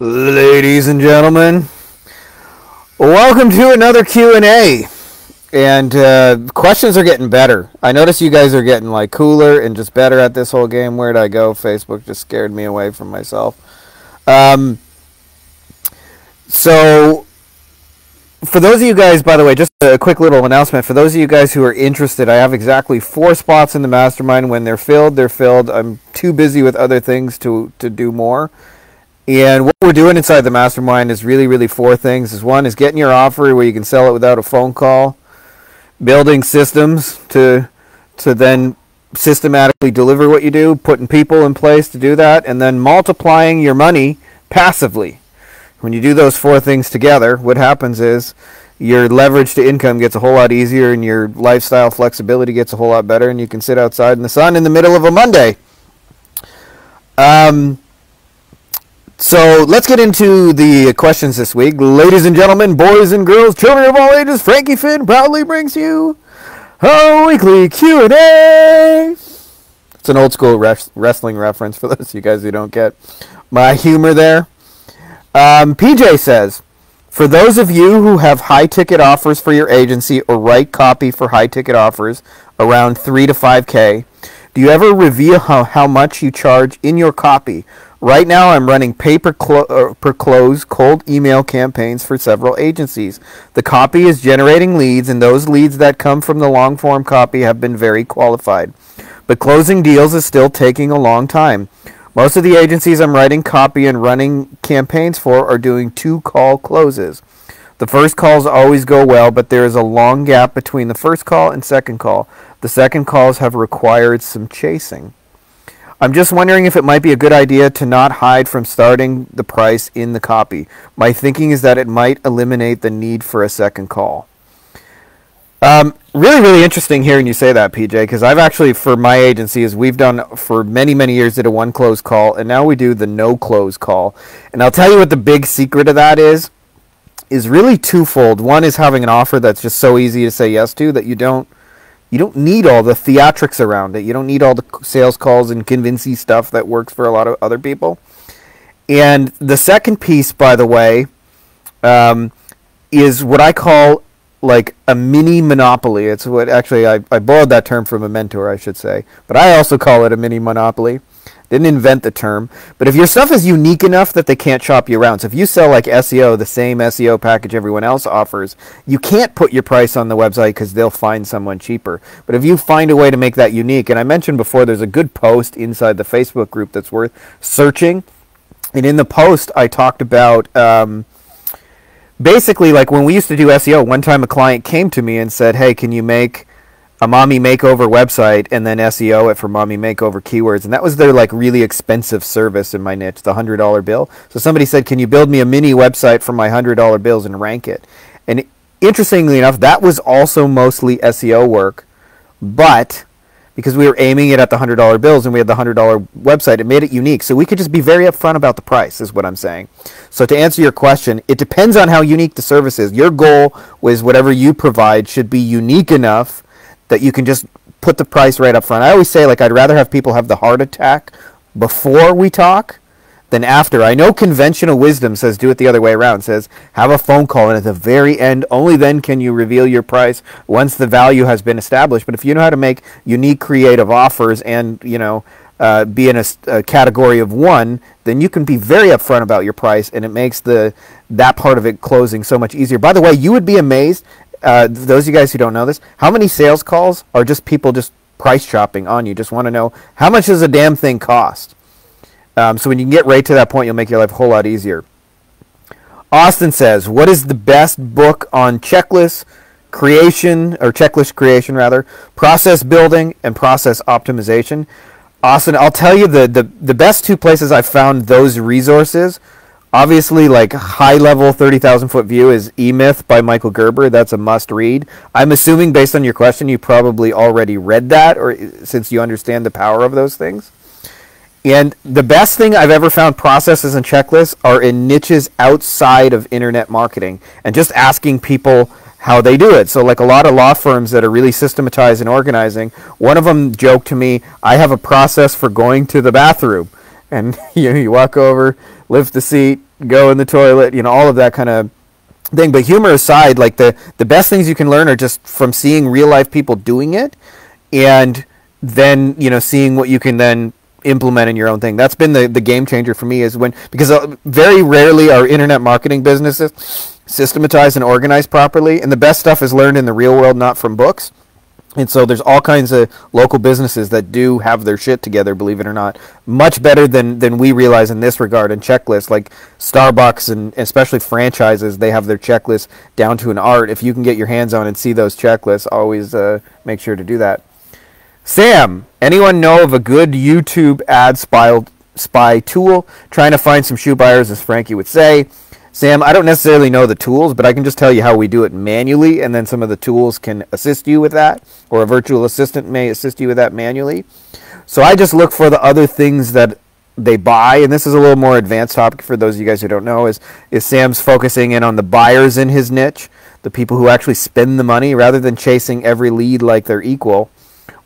Ladies and gentlemen, welcome to another Q&A. And questions are getting better. I notice you guys are getting like cooler and just better at this whole game. Where'd I go? Facebook just scared me away from myself. So for those of you guys, by the way, just a quick little announcement. For those of you guys who are interested, I have exactly 4 spots in the mastermind. When they're filled, they're filled. I'm too busy with other things to do more. And what we're doing inside the mastermind is really 4 things. One is getting your offer where you can sell it without a phone call, building systems to then systematically deliver what you do, putting people in place to do that, and then multiplying your money passively. When you do those 4 things together, what happens is your leverage to income gets a whole lot easier and your lifestyle flexibility gets a whole lot better, and you can sit outside in the sun in the middle of a Monday. So let's get into the questions this week. Ladies and gentlemen, boys and girls, children of all ages, Frankie Finn proudly brings you a weekly Q&A. It's an old school wrestling reference for those of you guys who don't get my humor there. PJ says, for those of you who have high-ticket offers for your agency or write copy for high-ticket offers around 3 to 5K, do you ever reveal how much you charge in your copy? Right now, I'm running pay-per-close cold email campaigns for several agencies. The copy is generating leads, and those leads that come from the long-form copy have been very qualified. But closing deals is still taking a long time. Most of the agencies I'm writing copy and running campaigns for are doing 2-call closes. The first calls always go well, but there is a long gap between the first call and second call. The second calls have required some chasing. I'm just wondering if it might be a good idea to not hide from starting the price in the copy. My thinking is that it might eliminate the need for a second call. Really interesting hearing you say that, PJ, because I've actually, for my agency, as we've done for many years, did a 1-close call, and now we do the no-close call. And I'll tell you what the big secret of that is really twofold. One is having an offer that's just so easy to say yes to that you don't need all the theatrics around it. You don't need all the sales calls and convincing stuff that works for a lot of other people. And the second piece, by the way, is what I call like a mini monopoly. It's what actually I borrowed that term from a mentor, I should say. But I also call it a mini monopoly. Didn't invent the term. But if your stuff is unique enough that they can't shop you around. So if you sell like SEO, the same SEO package everyone else offers, you can't put your price on the website because they'll find someone cheaper. But if you find a way to make that unique, and I mentioned before there's a good post inside the Facebook group that's worth searching. And in the post I talked about basically like when we used to do SEO, one time a client came to me and said, hey, can you make a mommy makeover website and then SEO it for mommy makeover keywords? And that was their like really expensive service in my niche, the $100 bill. So somebody said, can you build me a mini website for my $100 bills and rank it? And interestingly enough, that was also mostly SEO work, but because we were aiming it at the $100 bills and we had the $100 website, it made it unique. So we could just be very upfront about the price is what I'm saying. So to answer your question, it depends on how unique the service is. Your goal was whatever you provide should be unique enough that you can just put the price right up front. I always say, like, I'd rather have people have the heart attack before we talk than after. I know conventional wisdom says do it the other way around. It says have a phone call, and at the very end, only then can you reveal your price once the value has been established. But if you know how to make unique, creative offers and, you know, be in a category of one, then you can be very upfront about your price, and it makes that part of it closing so much easier. By the way, you would be amazed, those of you guys who don't know this, how many sales calls are just people just price shopping on you, just want to know how much does a damn thing cost. So when you can get right to that point, you'll make your life a whole lot easier. Austin says, what is the best book on checklist creation, or checklist creation rather, process building and process optimization? Austin, I'll tell you the best 2 places I've found those resources. Obviously, like high-level 30,000-foot view is E-Myth by Michael Gerber. That's a must-read. I'm assuming, based on your question, you probably already read that, or since you understand the power of those things. And the best thing I've ever found processes and checklists are in niches outside of internet marketing and just asking people how they do it. So like a lot of law firms that are really systematized and organizing, one of them joked to me, I have a process for going to the bathroom. And you walk over, lift the seat, go in the toilet, all of that kind of thing. But humor aside, like the best things you can learn are just from seeing real life people doing it, and then seeing what you can then implement in your own thing. That's been the game changer for me, is because very rarely are internet marketing businesses systematized and organized properly, and the best stuff is learned in the real world, not from books. And so there's all kinds of local businesses that do have their shit together, believe it or not, much better than we realize in this regard. And checklists, like Starbucks and especially franchises, they have their checklists down to an art. If you can get your hands on and see those checklists, always make sure to do that. Sam, anyone know of a good YouTube ad spy tool? Trying to find some shoe buyers, as Frankie would say. Sam, I don't necessarily know the tools, but I can just tell you how we do it manually, and then some of the tools can assist you with that, or a virtual assistant may assist you with that manually. So I just look for the other things that they buy, and this is a little more advanced topic for those of you guys who don't know, is Sam's focusing in on the buyers in his niche, the people who actually spend the money, rather than chasing every lead like they're equal.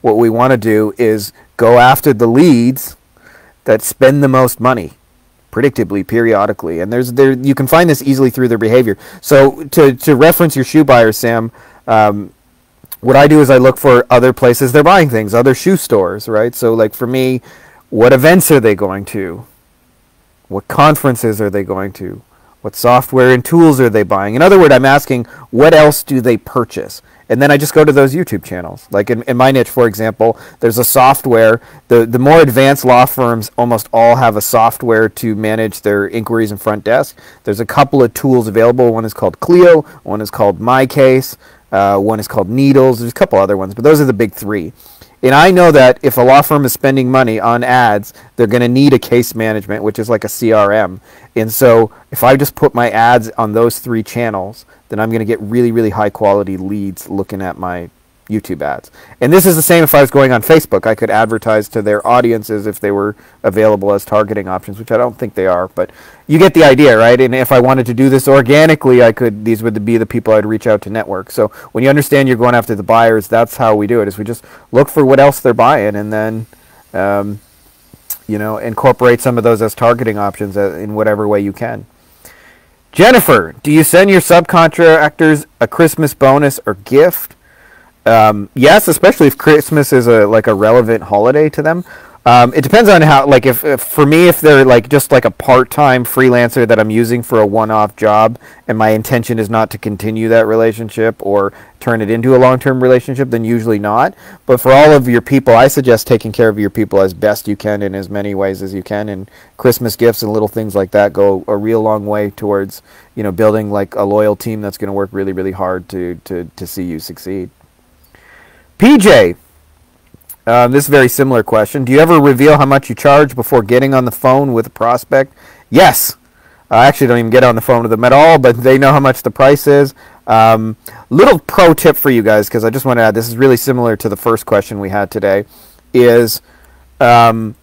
What we want to do is go after the leads that spend the most money, predictably, periodically, and you can find this easily through their behavior. So to reference your shoe buyers, Sam, what I do is I look for other places they're buying things, other shoe stores, right? So like for me, what events are they going to? What conferences are they going to? What software and tools are they buying? In other words, I'm asking, what else do they purchase? And then I just go to those YouTube channels. Like in my niche, for example, there's a software. The more advanced law firms almost all have a software to manage their inquiries and front desk. There's a couple of tools available. One is called Clio. One is called MyCase. One is called Needles. There's a couple other ones, but those are the big three. And I know that if a law firm is spending money on ads, they're going to need a case management, which is like a CRM. And so if I just put my ads on those three channels, then I'm going to get really, really high quality leads looking at my YouTube ads. And this is the same if I was going on Facebook. I could advertise to their audiences if they were available as targeting options, which I don't think they are, but you get the idea, right? And if I wanted to do this organically, these would be the people I'd reach out to network. So when you understand you're going after the buyers, that's how we do it, is we just look for what else they're buying, and then incorporate some of those as targeting options in whatever way you can. Jennifer, do you send your subcontractors a Christmas bonus or gift? Yes, especially if Christmas is a relevant holiday to them. It depends on how, like, if for me, if they're like just like a part-time freelancer that I'm using for a one-off job, and my intention is not to continue that relationship or turn it into a long-term relationship, then usually not. But for all of your people, I suggest taking care of your people as best you can in as many ways as you can, and Christmas gifts and little things like that go a real long way towards, building like a loyal team that's going to work really, really hard to see you succeed. PJ, this is a very similar question. Do you ever reveal how much you charge before getting on the phone with a prospect? Yes. I actually don't even get on the phone with them at all, but they know how much the price is. Little pro tip for you guys, because I just want to add, this is really similar to the first question we had today, is when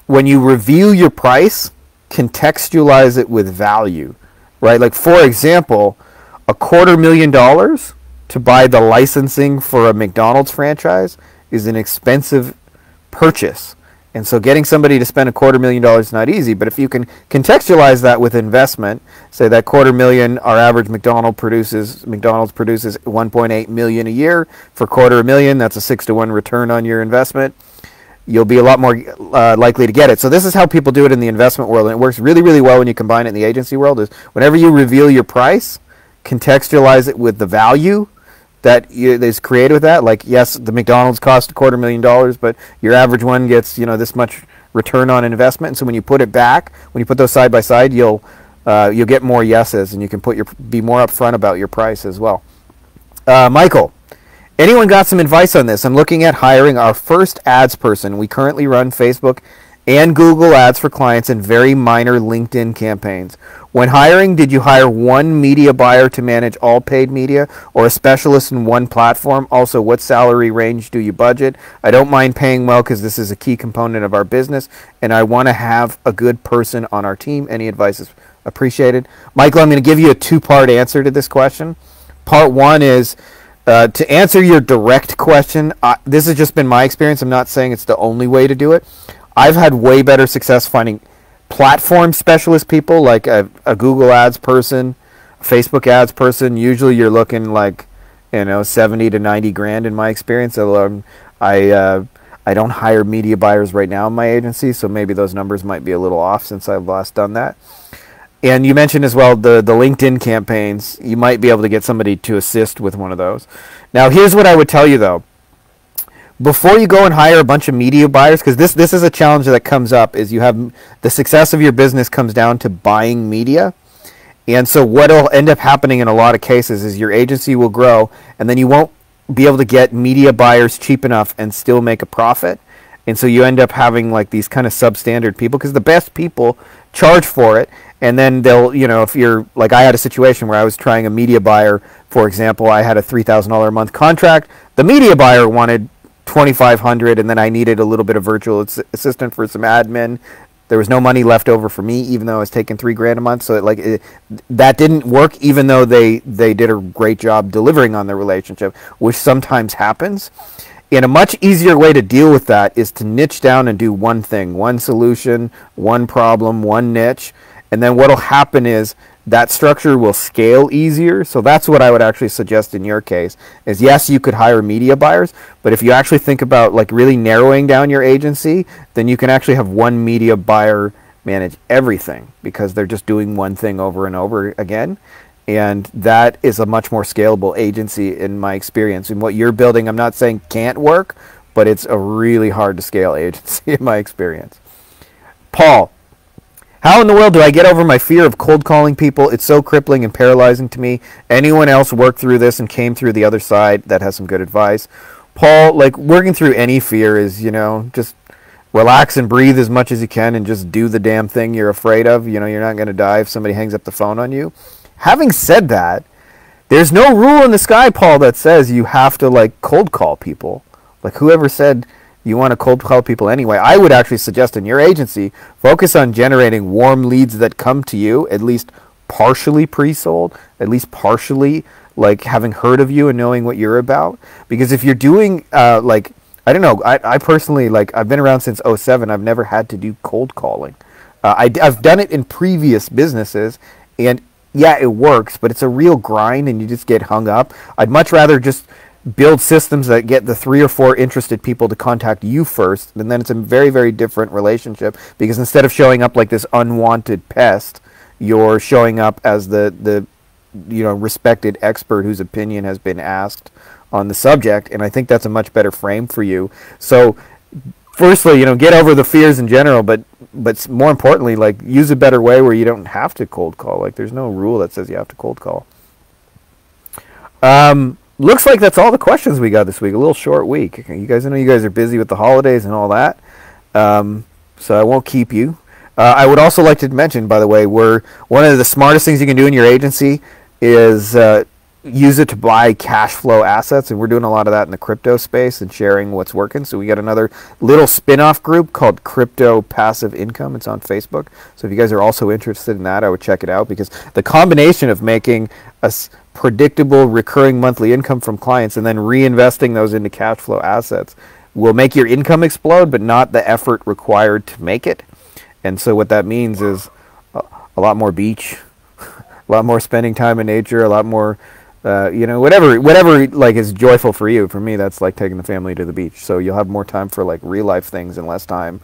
you reveal your price, contextualize it with value, right? Like, for example, $250,000 to buy the licensing for a McDonald's franchise is an expensive purchase. And so getting somebody to spend $250,000 is not easy, but if you can contextualize that with investment, say that $250,000, our average McDonald's produces $1.8 million a year. For $250,000, that's a 6-to-1 return on your investment. You'll be a lot more likely to get it. So this is how people do it in the investment world, and it works really, really well when you combine it in the agency world, is whenever you reveal your price, contextualize it with the value that is created with that. Like, yes, the McDonald's cost $250,000, but your average one gets this much return on investment. And so when you put it back, when you put those side by side, you'll get more yeses, and you can be more upfront about your price as well. Michael, anyone got some advice on this? I'm looking at hiring our first ads person. We currently run Facebook and Google ads for clients and very minor LinkedIn campaigns. When hiring, did you hire one media buyer to manage all paid media, or a specialist in one platform? Also, what salary range do you budget? I don't mind paying well because this is a key component of our business, and I want to have a good person on our team. Any advice is appreciated. Michael, I'm going to give you a two-part answer to this question. Part one is, to answer your direct question, this has just been my experience. I'm not saying it's the only way to do it. I've had way better success finding platform specialist people, like a Google Ads person, a Facebook Ads person, usually you're looking like, 70 to 90 grand in my experience. I don't hire media buyers right now in my agency, so maybe those numbers might be a little off since I've last done that. And you mentioned as well the LinkedIn campaigns. You might be able to get somebody to assist with one of those. Now, here's what I would tell you, though. Before you go and hire a bunch of media buyers, because this is a challenge that comes up, is you have the success of your business comes down to buying media. And so what will end up happening in a lot of cases is your agency will grow, and then you won't be able to get media buyers cheap enough and still make a profit. And so you end up having like these kind of substandard people, because the best people charge for it. And then they'll, if you're like, I had a situation where I was trying a media buyer, for example. I had a $3,000 a month contract. The media buyer wanted $2,500, and then I needed a little bit of virtual assistant for some admin. There was no money left over for me, even though I was taking $3,000 a month. So that didn't work, even though they did a great job delivering on the relationship, which sometimes happens. And a much easier way to deal with that is to niche down and do one thing, one solution, one problem, one niche. And then what'll happen is that structure will scale easier. So that's what I would actually suggest in your case is, yes, you could hire media buyers, but if you actually think about like really narrowing down your agency, then you can actually have one media buyer manage everything, because they're just doing one thing over and over again. And that is a much more scalable agency in my experience. And what you're building, I'm not saying can't work, but it's a really hard to scale agency in my experience. Paul, how in the world do I get over my fear of cold calling people? It's so crippling and paralyzing to me. Anyone else worked through this and came through the other side that has some good advice? Paul, like, working through any fear is, just relax and breathe as much as you can and just do the damn thing you're afraid of. You're not going to die if somebody hangs up the phone on you. Having said that, there's no rule in the sky, Paul, that says you have to like cold call people. Like, whoever said you want to cold call people anyway? I would actually suggest in your agency, focus on generating warm leads that come to you, at least partially pre-sold, at least partially like having heard of you and knowing what you're about. Because if you're doing I don't know, I personally, like, I've been around since '07. I've never had to do cold calling. I've done it in previous businesses, and yeah, it works, but it's a real grind and you just get hung up. I'd much rather just build systems that get the 3 or 4 interested people to contact you first, and then it's a very, very different relationship, because instead of showing up like this unwanted pest, you're showing up as the respected expert whose opinion has been asked on the subject, and I think that's a much better frame for you. So firstly, get over the fears in general, but more importantly, like, use a better way where you don't have to cold call. Like, there's no rule that says you have to cold call. Looks like that's all the questions we got this week. A little short week. I know you guys are busy with the holidays and all that, so I won't keep you. I would also like to mention, by the way, one of the smartest things you can do in your agency is use it to buy cash flow assets, and we're doing a lot of that in the crypto space and sharing what's working. So we got another little spin-off group called Crypto Passive Income. It's on Facebook. So if you guys are also interested in that, I would check it out, because the combination of making a predictable recurring monthly income from clients and then reinvesting those into cash flow assets will make your income explode, but not the effort required to make it. And so what that means is a lot more beach, a lot more spending time in nature, a lot more whatever like is joyful for you. For me, that's like taking the family to the beach. So you'll have more time for like real life things and less time,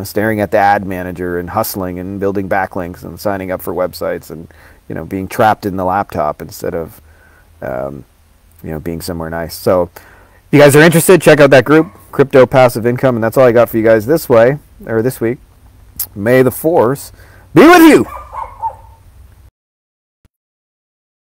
staring at the ad manager and hustling and building backlinks and signing up for websites and, being trapped in the laptop instead of, being somewhere nice. So if you guys are interested, check out that group, Crypto Passive Income. And that's all I got for you guys this week. May the force be with you.